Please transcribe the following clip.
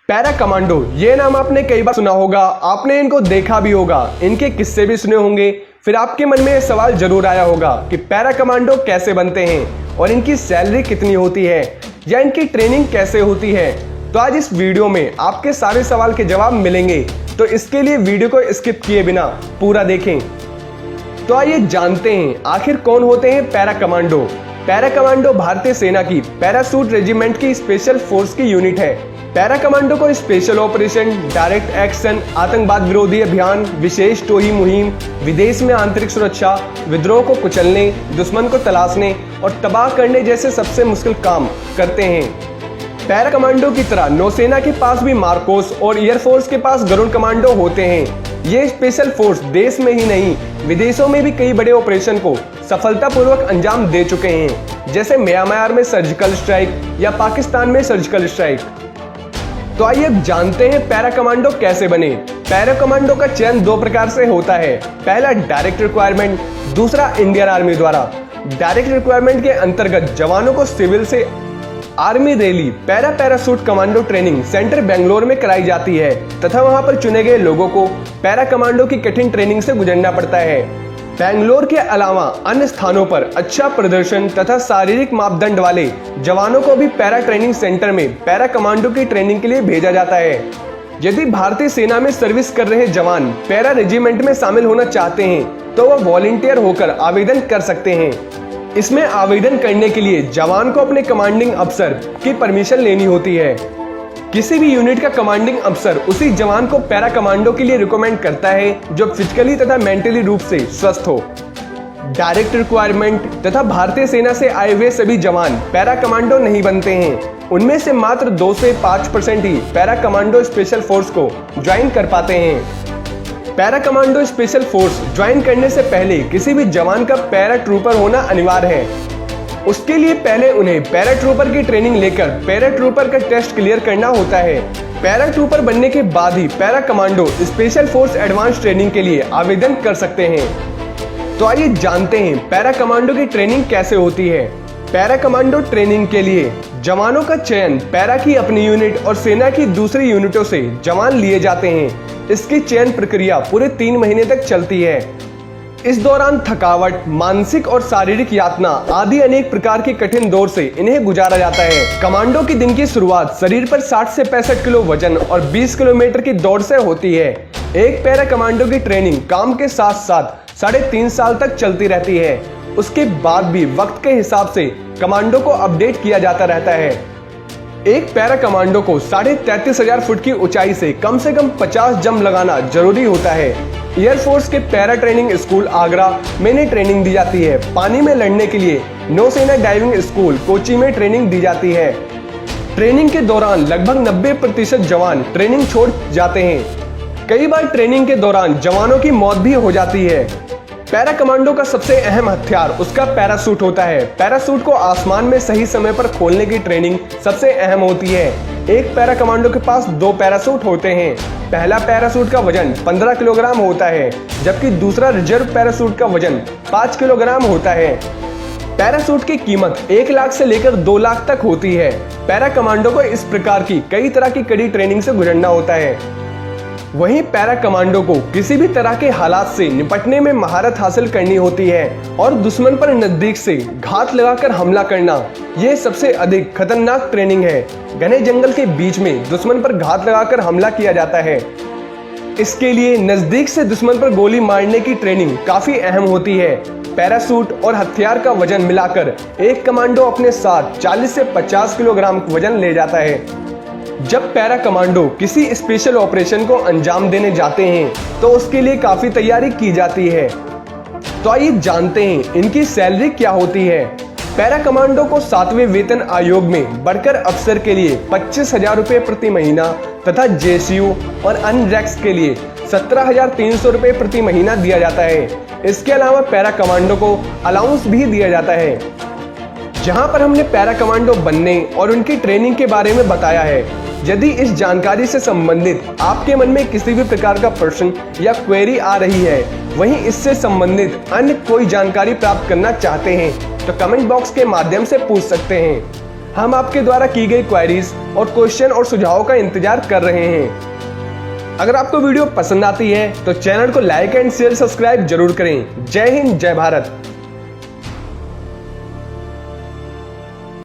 Para commando, ये नाम आपने कई बार सुना होगा, आपने इनको देखा भी होगा, इनके किस्से भी सुने होंगे। फिर आपके मन में ये सवाल जरूर आया होगा कि पैरा कमांडो कैसे बनते हैं और इनकी सैलरी कितनी होती है या इनकी ट्रेनिंग कैसे होती है। तो आज इस वीडियो में आपके सारे सवाल के जवाब मिलेंगे, तो इसके लिए वीडियो को स्किप किए बिना पूरा देखें। तो आइए जानते हैं आखिर कौन होते हैं पैरा कमांडो। पैरा कमांडो भारतीय सेना की पैरासूट रेजिमेंट की स्पेशल फोर्स की यूनिट है। पैरा कमांडो को स्पेशल ऑपरेशन, डायरेक्ट एक्शन, आतंकवाद विरोधी अभियान, विशेष टोही मुहिम, विदेश में आंतरिक सुरक्षा, विद्रोह को कुचलने, दुश्मन को तलाशने और तबाह करने जैसे सबसे मुश्किल काम करते हैं। पैरा कमांडो की तरह नौसेना के पास भी मार्कोस और एयरफोर्स के पास गरुड़ कमांडो होते हैं। ये स्पेशल फोर्स देश में ही नहीं, विदेशों में भी कई बड़े ऑपरेशन को सफलतापूर्वक अंजाम दे चुके हैं, जैसे म्यांमार में सर्जिकल स्ट्राइक या पाकिस्तान में सर्जिकल स्ट्राइक। तो आइए अब जानते हैं पैरा कमांडो कैसे बने। पैरा कमांडो का चयन दो प्रकार से होता है, पहला डायरेक्ट रिक्वायरमेंट, दूसरा इंडियन आर्मी द्वारा। डायरेक्ट रिक्वायरमेंट के अंतर्गत जवानों को सिविल से army rally parachute commando training centre Bangalore में कराई जाती है तथा वहां पर चुने गए लोगों को पैरा कमांडो की कठिन ट्रेनिंग से गुजरना पड़ता है। बेंगलोर के अलावा अन्य स्थानों पर अच्छा प्रदर्शन तथा शारीरिक मापदंड वाले जवानों को भी पैरा ट्रेनिंग सेंटर में पैरा कमांडो की ट्रेनिंग के लिए भेजा जाता है। यदि भारतीय सेना में सर्विस कर रहे जवान पैरा रेजिमेंट में शामिल होना चाहते हैं तो वह वॉलंटियर होकर आवेदन कर सकते हैं। इसमें आवेदन करने के लिए जवान को अपने कमांडिंग अफसर की परमिशन लेनी होती है। किसी भी यूनिट का कमांडिंग अफसर उसी जवान को पैरा कमांडो के लिए रिकमेंड करता है जो फिजिकली तथा मेंटली रूप से स्वस्थ हो। डायरेक्ट रिक्वायरमेंट तथा भारतीय सेना से आए हुए सभी जवान पैरा कमांडो नहीं बनते हैं। उनमें से मात्र 2 से 5% ही पैरा कमांडो स्पेशल फोर्स को ज्वाइन कर पाते हैं। Para commando special force join करने से पहले किसी भी जवान का पैरा ट्रूपर होना अनिवार्य है। उसके लिए पहले उन्हें पैरा ट्रूपर की ट्रेनिंग लेकर पैरा ट्रूपर का टेस्ट क्लियर करना होता है। पैरा ट्रूपर बनने के बाद ही para commando special force advance training के लिए आवेदन कर सकते हैं। तो आइए जानते हैं पैरा कमांडो की ट्रेनिंग कैसे होती है। पैरा कमांडो ट्रेनिंग के लिए जवानों का चयन पैरा की अपनी यूनिट और सेना की दूसरी यूनिटों से जवान लिए जाते हैं। इसकी चयन प्रक्रिया पूरे 3 महीने तक चलती है। इस दौरान थकावट, मानसिक और शारीरिक यातना आदि अनेक प्रकार के कठिन दौर से इन्हें गुजारा जाता है। कमांडो की दिन की शुरुआत शरीर पर 60 से 65 किलो वजन और 20 किलोमीटर की दौड़ से होती है। एक पैरा कमांडो की ट्रेनिंग काम के साथ साथ 3.5 साल तक चलती रहती है। उसके बाद भी वक्त के हिसाब से कमांडो को अपडेट किया जाता रहता है। एक पैरा कमांडो को 33,500 फुट की ऊंचाई से कम 50 जंप लगाना जरूरी होता है। एयरफोर्स के पैरा ट्रेनिंग स्कूल आगरा में इन्हें ट्रेनिंग दी जाती है। पानी में लड़ने के लिए नौसेना डाइविंग स्कूल कोची में ट्रेनिंग दी जाती है। ट्रेनिंग के दौरान लगभग 90% जवान ट्रेनिंग छोड़ जाते हैं। कई बार ट्रेनिंग के दौरान जवानों की मौत भी हो जाती है। पैरा कमांडो का सबसे अहम हथियार उसका पैरासूट होता है। पैरासूट को आसमान में सही समय पर खोलने की ट्रेनिंग सबसे अहम होती है। एक पैरा कमांडो के पास 2 पैरासूट होते हैं। पहला पैरासूट का वजन 15 किलोग्राम होता है, जबकि दूसरा रिजर्व पैरासूट का वजन 5 किलोग्राम होता है। पैरासूट की कीमत 1 लाख से लेकर 2 लाख तक होती है। पैरा कमांडो को इस प्रकार की कई तरह की कड़ी ट्रेनिंग से गुजरना होता है। वहीं पैरा कमांडो को किसी भी तरह के हालात से निपटने में महारत हासिल करनी होती है और दुश्मन पर नजदीक से घात लगाकर हमला करना, ये सबसे अधिक खतरनाक ट्रेनिंग है। घने जंगल के बीच में दुश्मन पर घात लगाकर हमला किया जाता है। इसके लिए नजदीक से दुश्मन पर गोली मारने की ट्रेनिंग काफी अहम होती है। पैरासूट और हथियार का वजन मिलाकर एक कमांडो अपने साथ 40 से 50 किलोग्राम वजन ले जाता है। जब पैरा कमांडो किसी स्पेशल ऑपरेशन को अंजाम देने जाते हैं तो उसके लिए काफी तैयारी की जाती है। तो आइए जानते हैं इनकी सैलरी क्या होती है। पैरा कमांडो को 7वें वेतन आयोग में बढ़कर अफसर के लिए 25,000 रुपए प्रति महीना तथा जेसीयू और अन्य रैंक्स के लिए 17,300 रुपए प्रति महीना दिया जाता है। इसके अलावा पैरा कमांडो को अलाउंस भी दिया जाता है। जहां पर हमने पैरा कमांडो बनने और उनकी ट्रेनिंग के बारे में बताया है। यदि इस जानकारी से संबंधित आपके मन में किसी भी प्रकार का प्रश्न या क्वेरी आ रही है, वहीं इससे संबंधित अन्य कोई जानकारी प्राप्त करना चाहते हैं तो कमेंट बॉक्स के माध्यम से पूछ सकते हैं। हम आपके द्वारा की गई क्वेरीज और क्वेश्चन और सुझावों का इंतजार कर रहे हैं। अगर आपको वीडियो पसंद आती है तो चैनल को लाइक एंड शेयर सब्सक्राइब जरूर करें। जय हिंद, जय भारत।